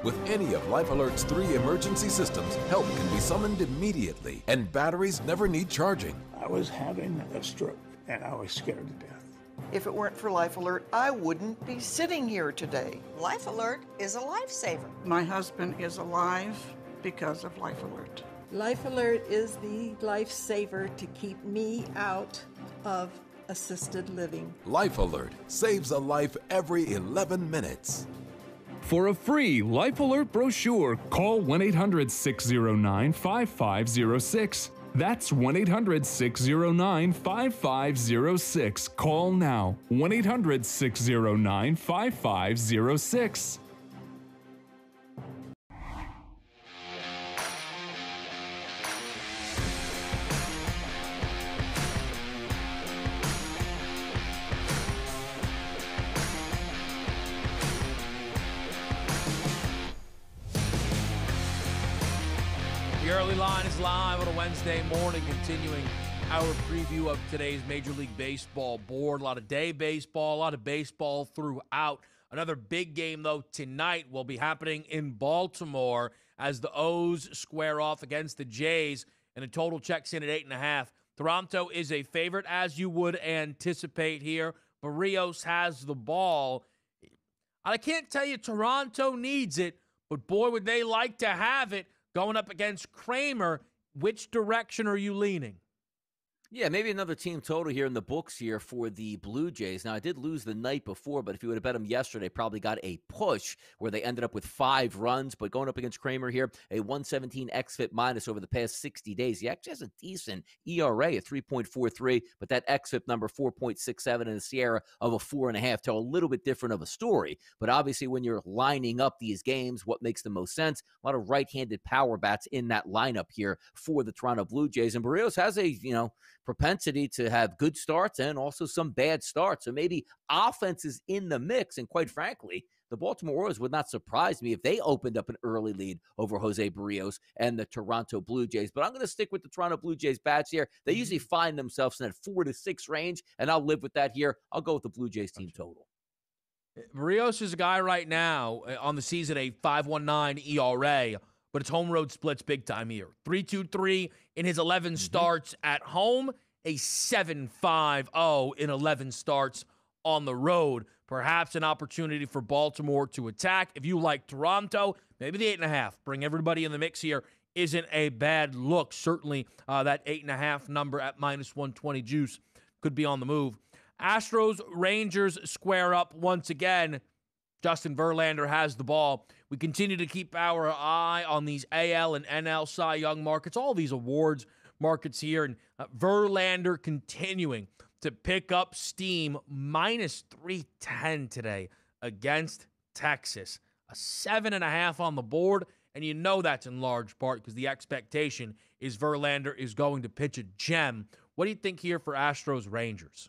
With any of Life Alert's 3 emergency systems, help can be summoned immediately, and batteries never need charging. I was having a stroke, and I was scared to death. If it weren't for Life Alert, I wouldn't be sitting here today. Life Alert is a lifesaver. My husband is alive because of Life Alert. Life Alert is the lifesaver to keep me out of assisted living. Life Alert saves a life every 11 minutes. For a free Life Alert brochure, call 1-800-609-5506. That's 1-800-609-5506. Call now. 1-800-609-5506. The early line is live on a Wednesday morning, continuing our preview of today's Major League Baseball board. A lot of day baseball, a lot of baseball throughout. Another big game, though, tonight will be happening in Baltimore as the O's square off against the Jays, and the total checks in at 8.5. Toronto is a favorite, as you would anticipate here. Barrios has the ball. I can't tell you Toronto needs it, but boy, would they like to have it. Going up against Kramer, which direction are you leaning? Yeah, maybe another team total here in the books here for the Blue Jays. Now, I did lose the night before, but if you would have bet them yesterday, probably got a push where they ended up with 5 runs. But going up against Kramer here, a 117 xFIP minus over the past 60 days. He actually has a decent ERA at 3.43, but that xFIP number 4.67 and a Sierra of a 4.5 tell a little bit different of a story. But obviously, when you're lining up these games, what makes the most sense? A lot of right-handed power bats in that lineup here for the Toronto Blue Jays. And Barrios has a, propensity to have good starts and also some bad starts. So maybe offense is in the mix. And quite frankly, the Baltimore Orioles would not surprise me if they opened up an early lead over Jose Barrios and the Toronto Blue Jays. But I'm going to stick with the Toronto Blue Jays bats here. They usually find themselves in that 4 to 6 range, and I'll live with that here. I'll go with the Blue Jays team total. Barrios is a guy right now on the season, a 5.19 ERA, but it's home road splits big time here. 3.23 in his 11 starts at home, a 7.50 in 11 starts on the road. perhaps an opportunity for Baltimore to attack. If you like Toronto, maybe the 8.5. Bring everybody in the mix here. Isn't a bad look. Certainly that 8.5 number at -120 juice could be on the move. Astros, Rangers square up once again. Justin Verlander has the ball. We continue to keep our eye on these AL and NL Cy Young markets, all these awards markets here, and Verlander continuing to pick up steam, -310 today against Texas. A 7.5 on the board, and you know that's in large part because the expectation is Verlander is going to pitch a gem. What do you think here for Astros Rangers?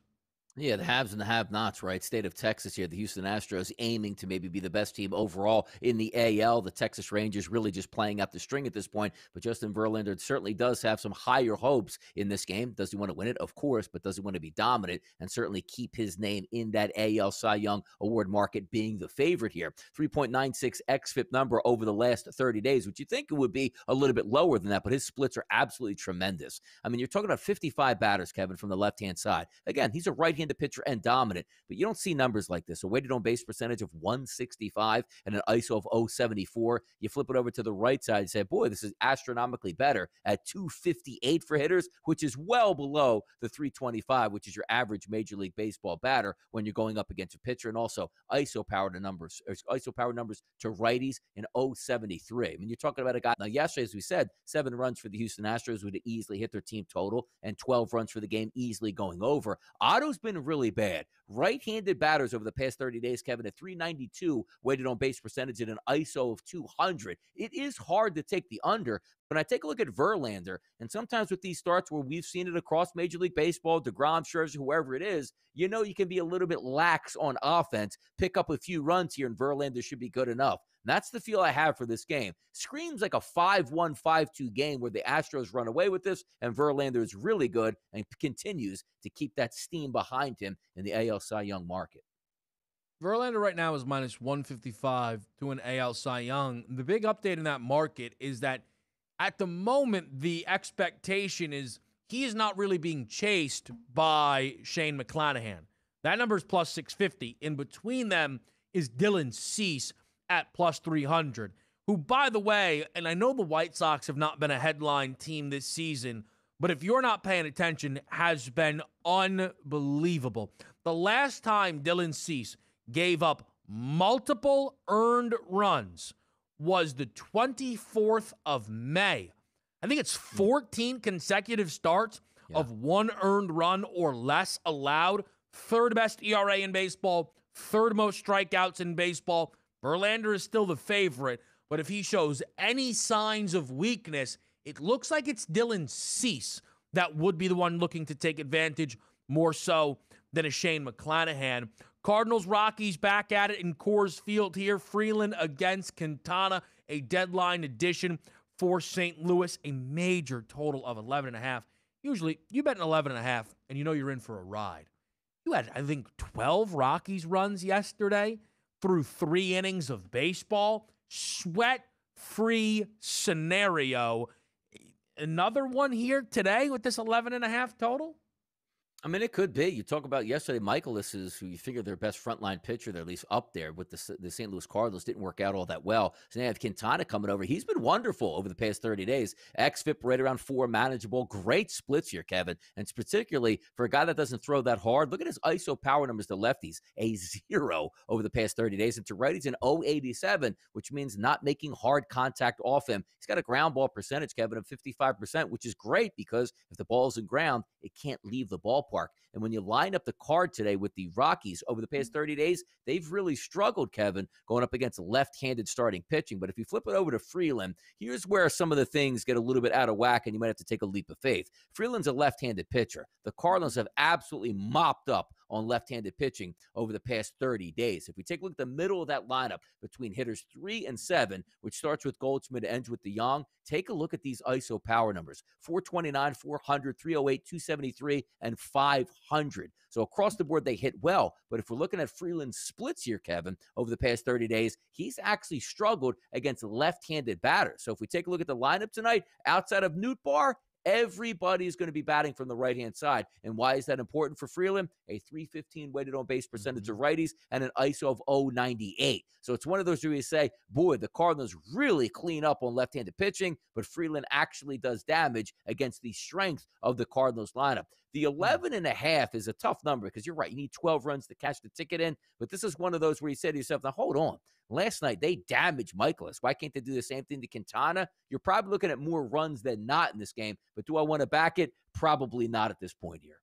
Yeah, the haves and the have-nots, right? State of Texas here. The Houston Astros aiming to maybe be the best team overall in the AL. The Texas Rangers really just playing out the string at this point. But Justin Verlander certainly does have some higher hopes in this game. Does he want to win it? Of course, but does he want to be dominant and certainly keep his name in that AL Cy Young Award market, being the favorite here? 3.96 xFIP number over the last 30 days, which you think it would be a little bit lower than that, but his splits are absolutely tremendous. I mean, you're talking about 55 batters, Kevin, from the left-hand side. Again, he's a right-handed pitcher and dominant, but you don't see numbers like this. A weighted on base percentage of 165 and an ISO of 074. You flip it over to the right side and say, boy, this is astronomically better at 258 for hitters, which is well below the 325, which is your average Major League Baseball batter when you're going up against a pitcher. And also ISO power numbers to righties in 073. I mean, you're talking about a guy. Now, yesterday, as we said, 7 runs for the Houston Astros would have easily hit their team total, and 12 runs for the game, easily going over. Otto's been really bad. Right-handed batters over the past 30 days, Kevin, at 392 weighted on base percentage and an ISO of 200. It is hard to take the under. When I take a look at Verlander, and sometimes with these starts where we've seen it across Major League Baseball, DeGrom, Scherzer, whoever it is, you know you can be a little bit lax on offense, pick up a few runs here, and Verlander should be good enough. And that's the feel I have for this game. Screams like a 5-1, 5-2 game where the Astros run away with this, and Verlander is really good and continues to keep that steam behind him in the AL Cy Young market. Verlander right now is -155 to an AL Cy Young. The big update in that market is that at the moment, the expectation is he is not really being chased by Shane McClanahan. That number is +650. In between them is Dylan Cease at +300, who, by the way, and I know the White Sox have not been a headline team this season, but if you're not paying attention, has been unbelievable. The last time Dylan Cease gave up multiple earned runs was the 24th of May. I think it's 14 consecutive starts of 1 earned run or less allowed. 3rd best ERA in baseball, 3rd most strikeouts in baseball. Verlander is still the favorite, but if he shows any signs of weakness, it looks like it's Dylan Cease that would be the one looking to take advantage more so than a Shane McClanahan. Cardinals, Rockies back at it in Coors Field here. Freeland against Quintana, a deadline edition for St. Louis, a major total of 11.5. Usually, you bet an 11.5, and you know you're in for a ride. You had, I think, 12 Rockies runs yesterday through 3 innings of baseball. Sweat-free scenario. Another one here today with this 11.5 total? I mean, it could be. You talk about yesterday, Michaelis is who you figure their best frontline pitcher. They're at least up there with the St. Louis Cardinals. Didn't work out all that well. So they have Quintana coming over. He's been wonderful over the past 30 days. xFIP right around 4, manageable. Great splits here, Kevin. And particularly for a guy that doesn't throw that hard, look at his ISO power numbers to lefties. A 0 over the past 30 days. And to righties, an 087, which means not making hard contact off him. He's got a ground ball percentage, Kevin, of 55%, which is great because if the ball's in ground, it can't leave the ballpark. And when you line up the card today with the Rockies over the past 30 days, they've really struggled, Kevin, going up against left-handed starting pitching. But if you flip it over to Freeland, here's where some of the things get a little bit out of whack, and you might have to take a leap of faith. Freeland's a left-handed pitcher. The Cardinals have absolutely mopped up on left-handed pitching over the past 30 days. If we take a look at the middle of that lineup between hitters 3 and 7, which starts with Goldschmidt and ends with DeYoung, take a look at these ISO power numbers. 429, 400, 308, 273, and 500. So across the board, they hit well. But if we're looking at Freeland's splits here, Kevin, over the past 30 days, he's actually struggled against left-handed batters. So if we take a look at the lineup tonight, outside of Newt Barr, Everybody's going to be batting from the right-hand side. And why is that important for Freeland? A .315 weighted on-base percentage of righties and an ISO of .098. So it's one of those where you say, boy, the Cardinals really clean up on left-handed pitching, but Freeland actually does damage against the strength of the Cardinals lineup. The 11.5 is a tough number because you're right. You need 12 runs to cash the ticket in. But this is one of those where you say to yourself, now hold on. Last night, they damaged Michaelis. Why can't they do the same thing to Quintana? You're probably looking at more runs than not in this game. But do I want to back it? Probably not at this point here.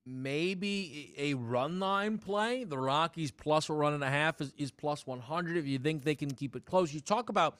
Maybe a run line play. The Rockies plus a run and a half is plus 100 if you think they can keep it close. You talk about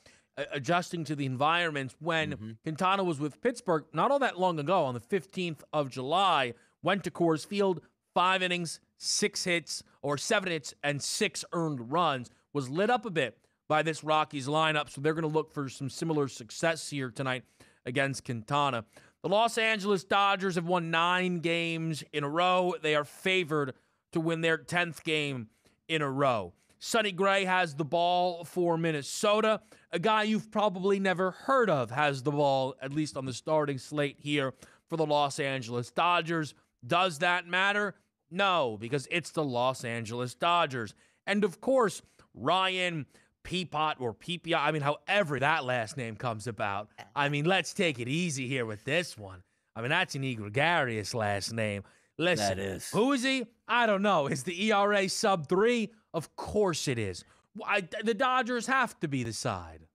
adjusting to the environments. When Quintana was with Pittsburgh, not all that long ago, on the 15th of July, went to Coors Field, 5 innings, 6 hits, or 7 hits, and 6 earned runs, was lit up a bit by this Rockies lineup, so they're going to look for some similar success here tonight against Quintana. The Los Angeles Dodgers have won 9 games in a row. They are favored to win their 10th game in a row. Sonny Gray has the ball for Minnesota. A guy you've probably never heard of has the ball, at least on the starting slate here for the Los Angeles Dodgers. Does that matter? No, because it's the Los Angeles Dodgers. And, of course, Ryan Peapot or Peepia, I mean, however that last name comes about. I mean, let's take it easy here with this one. I mean, that's an egregious last name. Listen, that is. Who is he? I don't know. Is the ERA sub 3? Of course it is. The Dodgers have to be the side.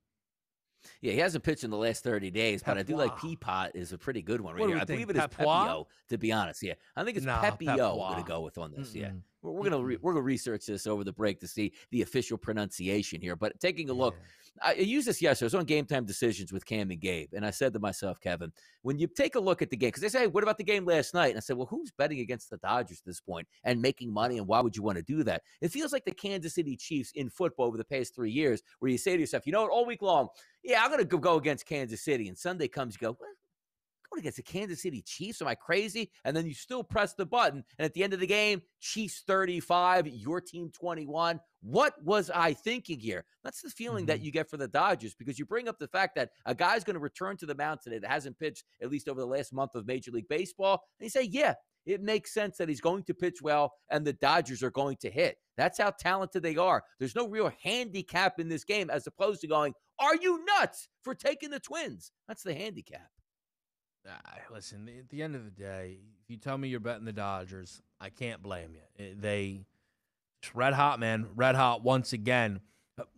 Yeah, he hasn't pitched in the last 30 days, but I do like Peapot is a pretty good one right here. I believe it is Pepio, to be honest. Yeah, I think it's Pepio I'm going to go with on this. Yeah, we're going to research this over the break to see the official pronunciation here. But taking a look, I used this yesterday. I was on Game Time Decisions with Cam and Gabe, and I said to myself, Kevin, when you take a look at the game, because they say, hey, what about the game last night? And I said, well, who's betting against the Dodgers at this point and making money, and why would you want to do that? It feels like the Kansas City Chiefs in football over the past 3 years, where you say to yourself, you know what, all week long, yeah, I'm going to go against Kansas City, and Sunday comes, you go, what? Going against the Kansas City Chiefs? Am I crazy? And then you still press the button, and at the end of the game, Chiefs 35, your team 21. What was I thinking here? That's the feeling that you get for the Dodgers, because you bring up the fact that a guy's going to return to the mound today that hasn't pitched at least over the last month of Major League Baseball, and you say, yeah, it makes sense that he's going to pitch well and the Dodgers are going to hit. That's how talented they are. There's no real handicap in this game, as opposed to going, are you nuts for taking the Twins? That's the handicap. Listen, at the end of the day, if you tell me you're betting the Dodgers, I can't blame you. They just red hot, man. Red hot once again.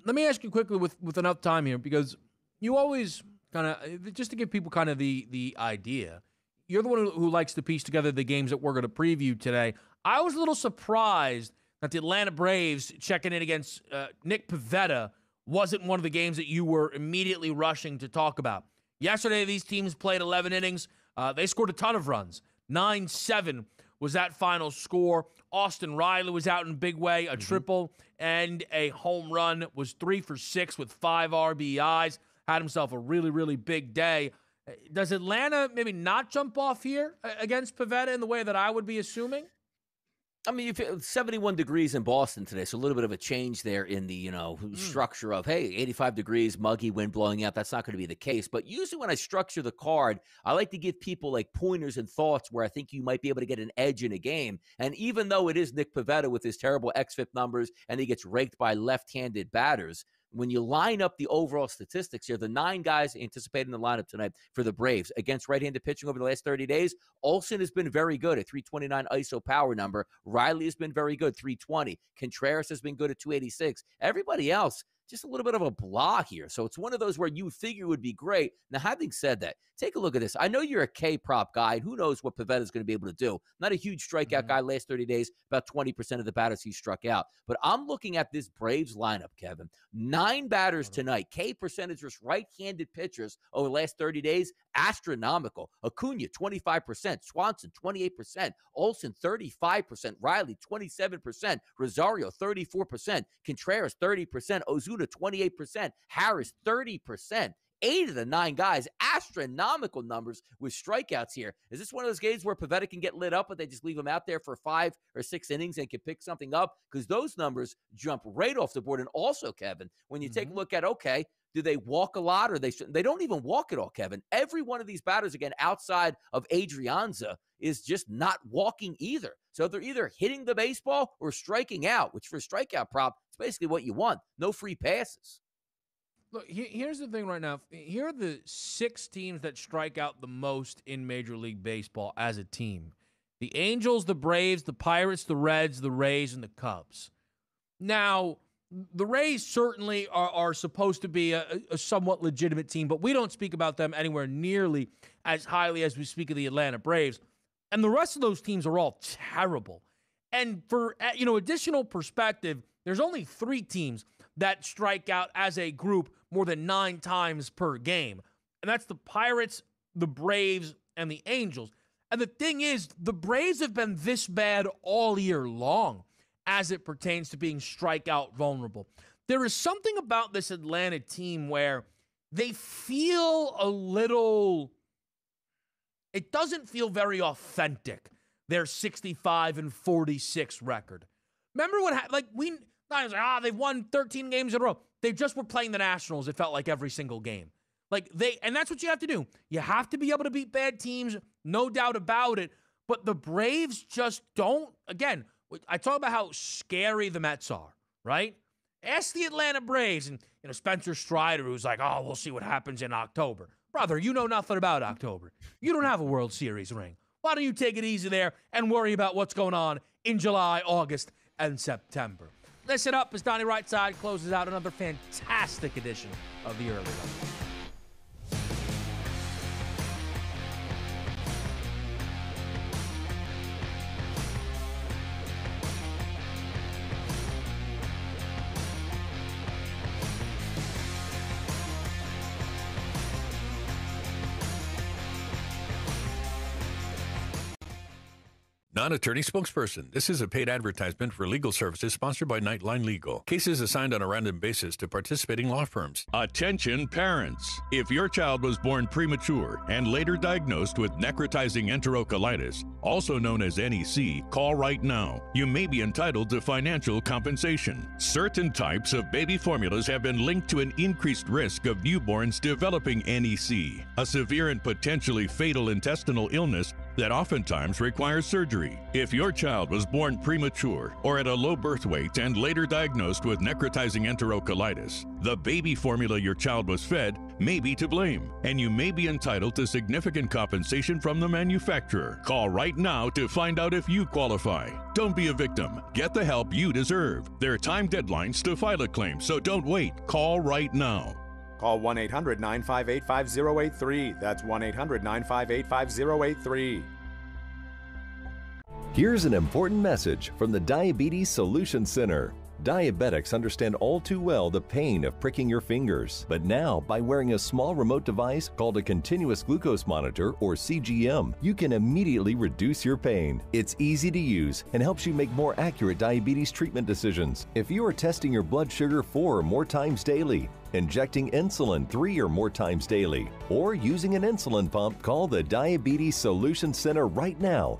Let me ask you quickly with enough time here, because you always kind of, just to give people kind of the idea, you're the one who likes to piece together the games that we're going to preview today. I was a little surprised that the Atlanta Braves checking in against Nick Pivetta wasn't one of the games that you were immediately rushing to talk about. Yesterday, these teams played 11 innings. They scored a ton of runs. 9-7 was that final score. Austin Riley was out in a big way, a triple and a home run, was 3 for 6 with 5 RBIs, had himself a really, really big day. Does Atlanta maybe not jump off here against Pivetta in the way that I would be assuming? I mean, you've 71 degrees in Boston today, so a little bit of a change there in the, structure of, hey, 85 degrees, muggy, wind blowing out. That's not going to be the case. But usually when I structure the card, I like to give people like pointers and thoughts where I think you might be able to get an edge in a game. And even though it is Nick Pivetta with his terrible xFIP numbers and he gets raked by left-handed batters, when you line up the overall statistics here, the 9 guys anticipated in the lineup tonight for the Braves against right-handed pitching over the last 30 days, Olsen has been very good at 329 ISO power number. Riley has been very good, 320. Contreras has been good at 286. Everybody else, just a little bit of a blah here. So it's one of those where you figure would be great. Now, having said that, take a look at this. I know you're a K-prop guy, and who knows what Pivetta is going to be able to do. Not a huge strikeout guy last 30 days, about 20% of the batters he struck out. But I'm looking at this Braves lineup, Kevin. 9 batters tonight. K percentage versus right-handed pitchers over the last 30 days, astronomical. Acuna, 25%. Swanson, 28%. Olsen, 35%. Riley, 27%. Rosario, 34%. Contreras, 30%. Ozuna, 28%. Harris, 30%. 8 of the 9 guys, astronomical numbers with strikeouts here. Is this one of those games where Pivetta can get lit up, but they just leave him out there for 5 or 6 innings and can pick something up? Because those numbers jump right off the board. And also, Kevin, when you take a look at, okay, do they walk a lot or they don't even walk at all, Kevin? Every one of these batters, again, outside of Adrianza, is just not walking either. So they're either hitting the baseball or striking out, which for a strikeout prop, it's basically what you want. No free passes. Look, here's the thing right now. Here are the 6 teams that strike out the most in Major League Baseball as a team. The Angels, the Braves, the Pirates, the Reds, the Rays, and the Cubs. Now, the Rays certainly are supposed to be a somewhat legitimate team, but we don't speak about them anywhere nearly as highly as we speak of the Atlanta Braves. And the rest of those teams are all terrible. And for additional perspective, there's only 3 teams that strike out as a group more than 9 times per game. And that's the Pirates, the Braves, and the Angels. And the thing is, the Braves have been this bad all year long as it pertains to being strikeout vulnerable. There is something about this Atlanta team where they feel a little, it doesn't feel very authentic, their 65-46 record. Remember what happened? They've won 13 games in a row. They just were playing the Nationals, it felt like, every single game. And that's what you have to do. You have to be able to beat bad teams, no doubt about it. But the Braves just don't, again, I talk about how scary the Mets are, right? Ask the Atlanta Braves and Spencer Strider, who's like, oh, we'll see what happens in October. Brother, you know nothing about October. You don't have a World Series ring. Why don't you take it easy there and worry about what's going on in July, August, and September? Listen up as Donnie Rightside closes out another fantastic edition of the Early Run. Non-attorney spokesperson. This is a paid advertisement for legal services sponsored by Nightline Legal. Cases assigned on a random basis to participating law firms. Attention parents. If your child was born premature and later diagnosed with necrotizing enterocolitis, also known as NEC, call right now. You may be entitled to financial compensation. Certain types of baby formulas have been linked to an increased risk of newborns developing NEC, a severe and potentially fatal intestinal illness that oftentimes requires surgery. If your child was born premature or at a low birth weight and later diagnosed with necrotizing enterocolitis, the baby formula your child was fed may be to blame, and you may be entitled to significant compensation from the manufacturer. Call right now to find out if you qualify. Don't be a victim. Get the help you deserve. There are time deadlines to file a claim, so don't wait. Call right now. Call 1-800-958-5083. That's 1-800-958-5083. Here's an important message from the Diabetes Solution Center. Diabetics understand all too well the pain of pricking your fingers. But now, by wearing a small remote device called a continuous glucose monitor, or CGM, you can immediately reduce your pain. It's easy to use and helps you make more accurate diabetes treatment decisions. If you are testing your blood sugar 4 or more times daily, injecting insulin 3 or more times daily, or using an insulin pump, call the Diabetes Solution Center right now.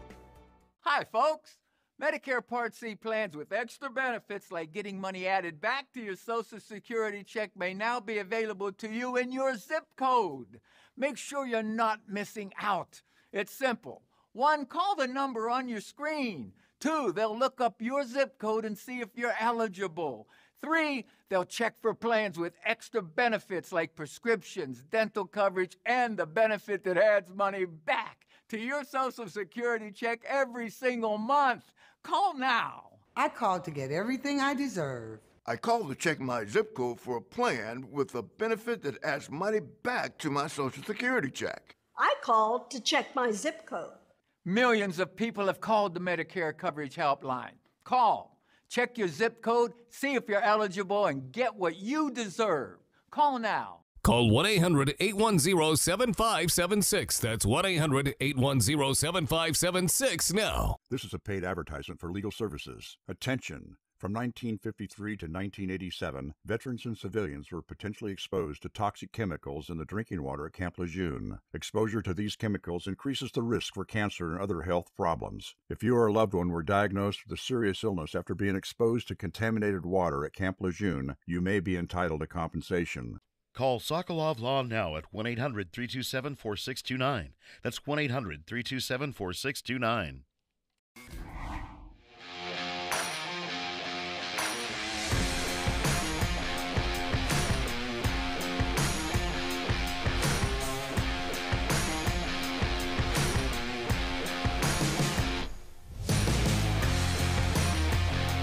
Hi, folks. Medicare Part C plans with extra benefits like getting money added back to your Social Security check may now be available to you in your zip code. Make sure you're not missing out. It's simple. 1, call the number on your screen. 2, they'll look up your zip code and see if you're eligible. 3, they'll check for plans with extra benefits like prescriptions, dental coverage, and the benefit that adds money back to your Social Security check every single month. Call now. I called to get everything I deserve. I called to check my zip code for a plan with a benefit that adds money back to my Social Security check. I called to check my zip code. Millions of people have called the Medicare Coverage Helpline. Call, check your zip code, see if you're eligible, and get what you deserve. Call now. Call 1-800-810-7576. That's 1-800-810-7576 now. This is a paid advertisement for legal services. Attention. From 1953 to 1987, veterans and civilians were potentially exposed to toxic chemicals in the drinking water at Camp Lejeune. Exposure to these chemicals increases the risk for cancer and other health problems. If you or a loved one were diagnosed with a serious illness after being exposed to contaminated water at Camp Lejeune, you may be entitled to compensation. Call Sokolov Law now at 1-800-327-4629. That's 1-800-327-4629.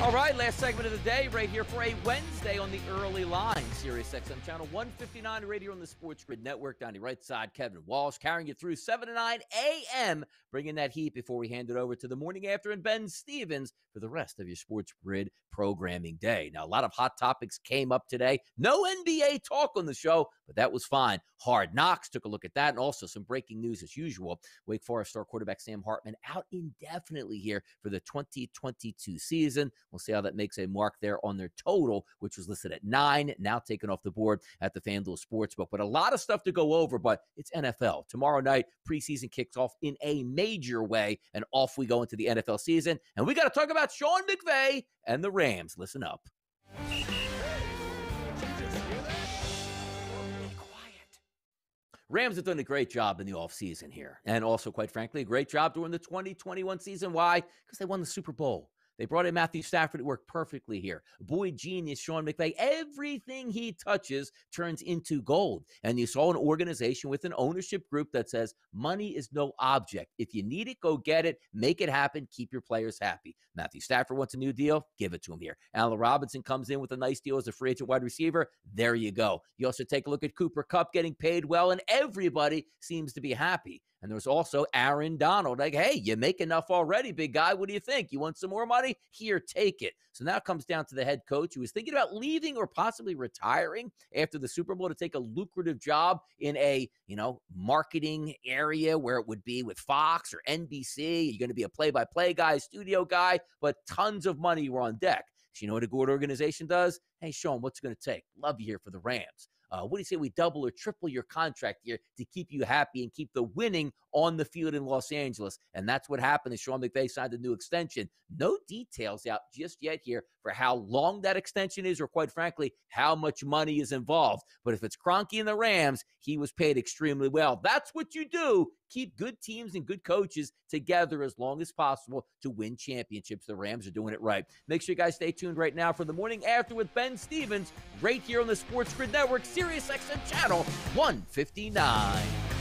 All right, last segment of the day right here for a Wednesday on the early line. Sirius XM channel 159 right here on the Sports Grid Network. Down the right side, Kevin Walsh carrying you through 7 to 9 a.m., bringing that heat before we hand it over to the morning after and Ben Stevens for the rest of your Sports Grid programming day. Now, a lot of hot topics came up today. No NBA talk on the show, but that was fine. Hard Knocks took a look at that, and also some breaking news as usual. Wake Forest star quarterback Sam Hartman out indefinitely here for the 2022 season. We'll see how that makes a mark there on their total, which was listed at 9, now taken off the board at the FanDuel Sportsbook. But a lot of stuff to go over, but it's NFL. Tomorrow night, preseason kicks off in a major way, and off we go into the NFL season. And we got to talk about Sean McVay and the Rams. Listen up. Rams have done a great job in the offseason here, and also, quite frankly, a great job during the 2021 season. Why? Because they won the Super Bowl. They brought in Matthew Stafford. It worked perfectly here. Boy genius Sean McVay. Everything he touches turns into gold. And you saw an organization with an ownership group that says money is no object. If you need it, go get it. Make it happen. Keep your players happy. Matthew Stafford wants a new deal. Give it to him here. Allen Robinson comes in with a nice deal as a free agent wide receiver. There you go. You also take a look at Cooper Kupp getting paid well, and everybody seems to be happy. And there's also Aaron Donald. Like, hey, you make enough already, big guy. What do you think? You want some more money? Here, take it. So now it comes down to the head coach who was thinking about leaving or possibly retiring after the Super Bowl to take a lucrative job in a, marketing area where it would be with Fox or NBC. You're going to be a play-by-play guy, studio guy, but tons of money were on deck. So you know what a good organization does? Hey, Sean, what's it going to take? Love you here for the Rams. What do you say we double or triple your contract here to keep you happy and keep the winning on the field in Los Angeles? And that's what happened as Sean McVay signed a new extension. No details out just yet here for how long that extension is or, quite frankly, how much money is involved. But if it's Kroenke and the Rams, he was paid extremely well. That's what you do. Keep good teams and good coaches together as long as possible to win championships. The Rams are doing it right. Make sure you guys stay tuned right now for the morning after with Ben Stevens right here on the Sports Grid Network, Sirius XM channel 159.